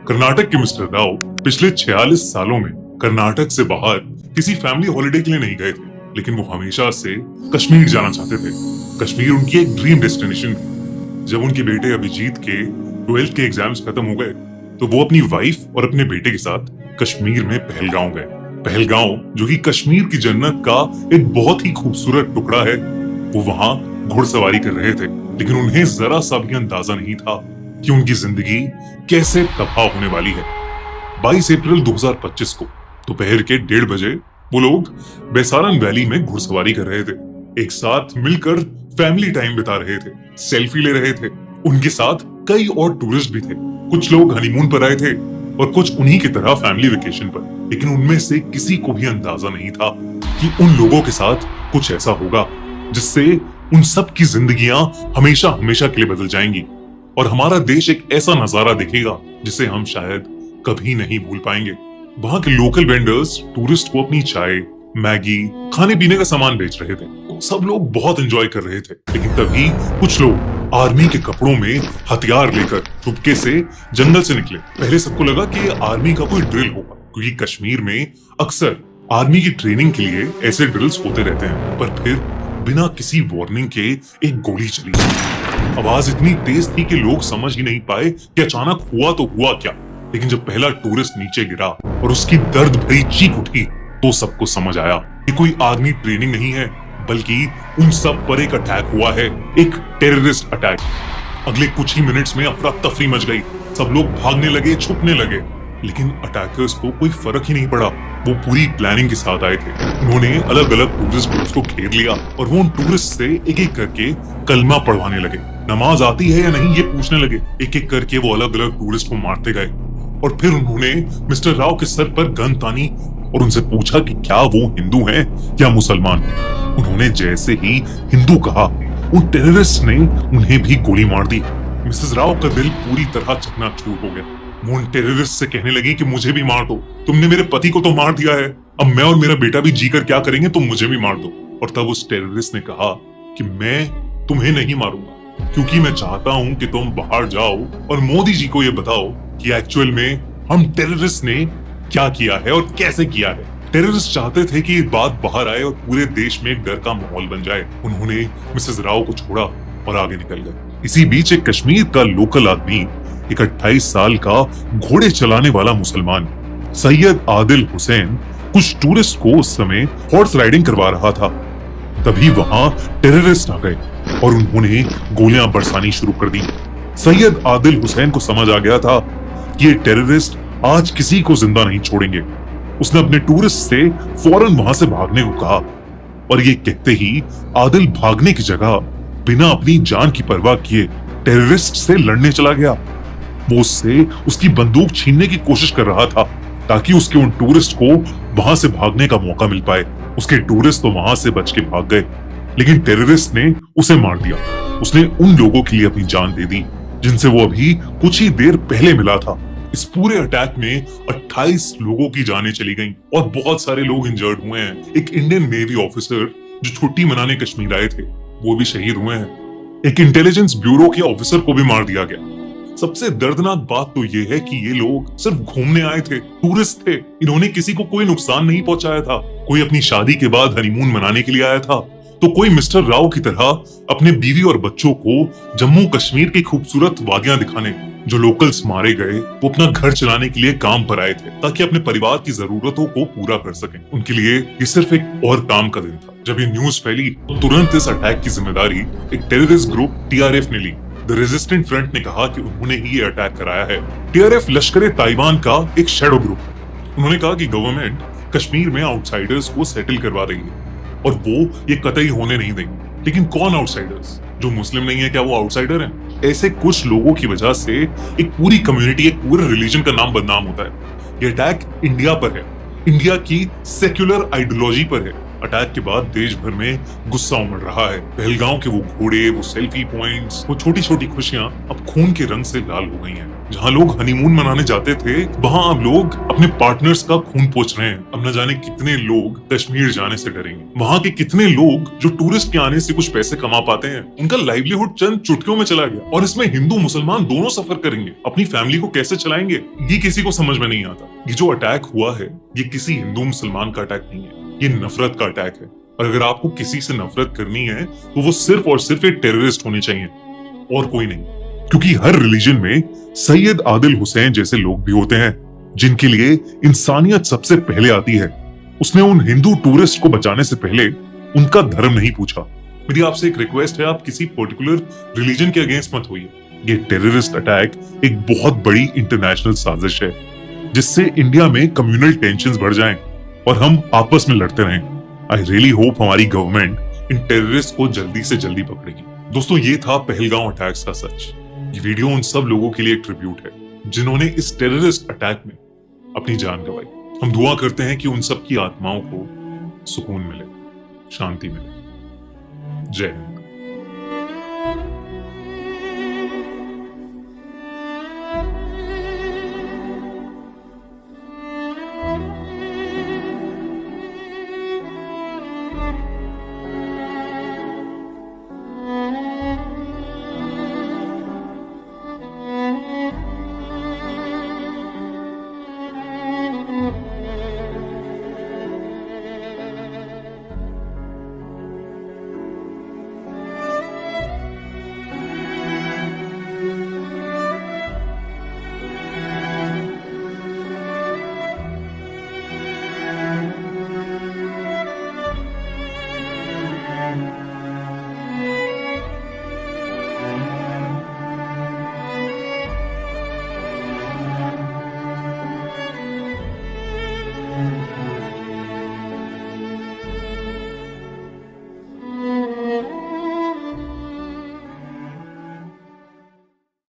कर्नाटक के मिस्टर राव पिछले 46 सालों में कर्नाटक से बाहर किसी फैमिली हॉलिडे के लिए नहीं गए थे, लेकिन वो हमेशा से कश्मीर जाना चाहते थे। कश्मीर उनकी एक ड्रीम डेस्टिनेशन थी। जब उनके बेटे अभिजीत के 12th के एग्जाम्स खत्म हो गए तो वो अपनी वाइफ और अपने बेटे के साथ कश्मीर में पहलगांव गए। पहलगांव जो कि कश्मीर की जन्नत का एक बहुत ही खूबसूरत टुकड़ा है, वो वहां घुड़सवारी कर रहे थे, लेकिन उन्हें जरा सा भी अंदाजा नहीं था कि उनकी जिंदगी कैसे तबाह होने वाली है। 22 अप्रैल 2025 को दोपहर के 1:30 बजे वो लोग बेसारन वैली में घुड़सवारी कर रहे थे। एक साथ मिलकर फैमिली टाइम बिता रहे थे, सेल्फी ले रहे थे। उनके साथ कई और टूरिस्ट भी थे। कुछ लोग हनीमून पर आए थे और कुछ उन्हीं की तरह फैमिली वेकेशन पर। लेकिन उनमें से किसी को भी अंदाजा नहीं था कि उन लोगों के साथ कुछ ऐसा होगा जिससे उन सब की जिंदगियां हमेशा हमेशा के लिए बदल जाएंगी और हमारा देश एक ऐसा नजारा दिखेगा जिसे हम शायद कभी नहीं भूल पाएंगे। वहां के लोकल वेंडर्स टूरिस्ट को अपनी चाय, मैगी, खाने पीने का सामान बेच रहे थे। सब लोग बहुत एंजॉय कर रहे थे, लेकिन तभी कुछ लोग आर्मी के कपड़ों में हथियार लेकर चुपके से जंगल से निकले। पहले सबको लगा कि आर्मी का कोई ड्रिल होगा, क्योंकि कश्मीर में अक्सर आर्मी की ट्रेनिंग के लिए ऐसे ड्रिल्स होते रहते हैं। पर फिर बिना किसी वार्निंग के एक गोली चली। आवाज इतनी तेज थी कि लोग समझ ही नहीं पाए कि अचानक हुआ तो हुआ क्या। लेकिन जब पहला टूरिस्ट नीचे गिरा और उसकी दर्द भरी चीख उठी तो सबको समझ आया कि कोई आर्मी ट्रेनिंग नहीं है, बल्कि उन सब पर एक अटैक हुआ है, एक टेररिस्ट अटैक। अगले कुछ ही मिनट्स में अफरा तफरी मच गई। सब लोग भागने लगे, छुपने लगे, लेकिन अटैकर्स को कोई फर्क ही नहीं पड़ा। वो पूरी प्लानिंग के साथ आए थे। उन्होंने अलग अलग टूरिस्ट ग्रुप्स को घेर लिया और वो उन टूरिस्ट से एक एक करके कलमा पढ़वाने लगे। नमाज आती है या नहीं ये पूछने लगे। एक एक करके वो अलग अलग टूरिस्ट को मारते गए और फिर उन्होंने मिस्टर राव के सर पर गन तानी और उनसे पूछा कि क्या वो हिंदू हैं या मुसलमान। उन्होंने जैसे ही हिंदू कहा, उन टेररिस्ट ने उन्हें भी गोली मार दी। मिसेस राव का दिल पूरी तरह चकनाचूर हो गया। वो उन टेररिस्ट से कहने लगी कि मुझे भी मार दो, तुमने मेरे पति को तो मार दिया है, अब मैं और मेरा बेटा भी जीकर क्या करेंगे, तुम मुझे भी मार दो। और तब उस टेररिस्ट ने कहा कि मैं तुम्हें नहीं मारूंगा, क्योंकि मैं चाहता हूं कि तुम बाहर जाओ और मोदी जी को ये बताओ कि एक्चुअल में हम टेररिस्ट ने क्या किया है और कैसे किया है। टेररिस्ट चाहते थे कि ये बात बाहर आए और पूरे देश में एक डर का माहौल बन जाए। उन्होंने मिसेस राव को छोड़ा और आगे निकल गए। इसी बीच एक कश्मीर का लोकल आदमी, एक 28 साल का घोड़े चलाने वाला मुसलमान सैयद आदिल हुसैन, कुछ टूरिस्ट को उस समय हॉर्स राइडिंग करवा रहा था। तभी वहां टेररिस्ट आ गए और उन्होंने गोलियां बरसानी शुरू कर दी। सैयद आदिल हुसैन को समझ आ गया था कि ये टेररिस्ट आज किसी को जिंदा नहीं छोड़ेंगे। उसने अपने टूरिस्ट से फौरन वहां से भागने को कहा और ये कहते ही आदिल भागने की जगह बिना अपनी जान की परवाह किए टेररिस्ट से लड़ने चला गया। वो उससे उसकी बंदूक छीनने की कोशिश कर रहा था ताकि उसके उन टूरिस्ट को वहां से भागने का मौका मिल पाए। उसके टूरिस्ट तो वहां से बच के भाग गए, लेकिन टेररिस्ट ने उसे मार दिया। उसने उन लोगों के लिए अपनी जान दे दी जिनसे वो अभी कुछ ही देर पहले मिला था। इस पूरे अटैक में 28 लोगों की जानें चली गईं और बहुत सारे लोग इंजर्ड हुए हैं। एक इंडियन नेवी ऑफिसर जो छुट्टी मनाने कश्मीर आए थे, वो भी शहीद हुए हैं। एक इंटेलिजेंस ब्यूरो के ऑफिसर को भी मार दिया गया। सबसे दर्दनाक बात तो ये है कि ये लोग सिर्फ घूमने आए थे, टूरिस्ट थे। इन्होंने किसी को कोई नुकसान नहीं पहुंचाया था। कोई अपनी शादी के बाद हनीमून मनाने के लिए आया था, तो कोई मिस्टर राव की तरह अपने बीवी और बच्चों को जम्मू कश्मीर की खूबसूरत वादियां दिखाने। जो लोकल्स मारे गए वो अपना घर चलाने के लिए काम पर आए थे ताकि अपने परिवार की जरूरतों को पूरा कर सकें। उनके लिए ये सिर्फ एक और काम का दिन था। जब ये न्यूज फैली तो तुरंत इस अटैक की जिम्मेदारी एक टेररिस्ट ग्रुप TRF ने ली। द रेजिस्टेंट फ्रंट ने कहा कि उन्होंने ही ये अटैक कराया है। TRF लश्कर ताइवान का एक शैडो ग्रुप। उन्होंने कहा कि गवर्नमेंट कश्मीर में आउटसाइडर्स को सेटल करवा रही है और वो ये कतई होने नहीं देंगे। लेकिन कौन आउटसाइडर्स? जो मुस्लिम नहीं है, क्या वो आउटसाइडर हैं? ऐसे कुछ लोगों की वजह से एक पूरी कम्युनिटी, एक पूरे रिलीजन का नाम बदनाम होता है। ये अटैक इंडिया पर है, इंडिया की सेक्युलर आइडियोलॉजी पर है। अटैक के बाद देश भर में गुस्सा उमड़ रहा है। पहलगांव के वो घोड़े, वो सेल्फी पॉइंट्स, वो छोटी छोटी खुशियां अब खून के रंग से लाल हो गई हैं। जहां लोग हनीमून मनाने जाते थे, वहां अब लोग अपने पार्टनर्स का खून पोंछ रहे हैं। अब न जाने कितने लोग कश्मीर जाने से डरेंगे। वहां के कितने लोग जो टूरिस्ट के आने से कुछ पैसे कमा पाते हैं, उनका लाइवलीहुड चंद चुटकियों में चला गया। और इसमें हिंदू मुसलमान दोनों सफर करेंगे। अपनी फैमिली को कैसे चलाएंगे, ये किसी को समझ में नहीं आता। ये जो अटैक हुआ है, ये किसी हिंदू मुसलमान का अटैक नहीं है, ये नफरत का अटैक है। और अगर आपको किसी से नफरत करनी है तो वो सिर्फ और सिर्फ एक टेररिस्ट होने चाहिए और कोई नहीं। क्योंकि हर रिलीजन में सैयद आदिल हुसैन जैसे लोग भी होते हैं जिनके लिए इंसानियत सबसे पहले आती है। उसने उन हिंदू टूरिस्ट को बचाने से पहले उनका धर्म नहीं पूछा। मेरी आपसे एक रिक्वेस्ट है, आप किसी पर्टिकुलर रिलीजन के अगेंस्ट मत होइए। ये टेररिस्ट अटैक एक बहुत बड़ी इंटरनेशनल साजिश है जिससे इंडिया में कम्युनल टेंशंस बढ़ जाएं और हम आपस में लड़ते रहें। आई रियली होप हमारी गवर्नमेंट इन टेररिस्ट को जल्दी से जल्दी पकड़ेगी। दोस्तों, ये था पहलगांव अटैक्स का सच। ये वीडियो उन सब लोगों के लिए एक ट्रिब्यूट है जिन्होंने इस टेररिस्ट अटैक में अपनी जान गंवाई। हम दुआ करते हैं कि उन सब की आत्माओं को सुकून मिले, शांति मिले। जय हिंद।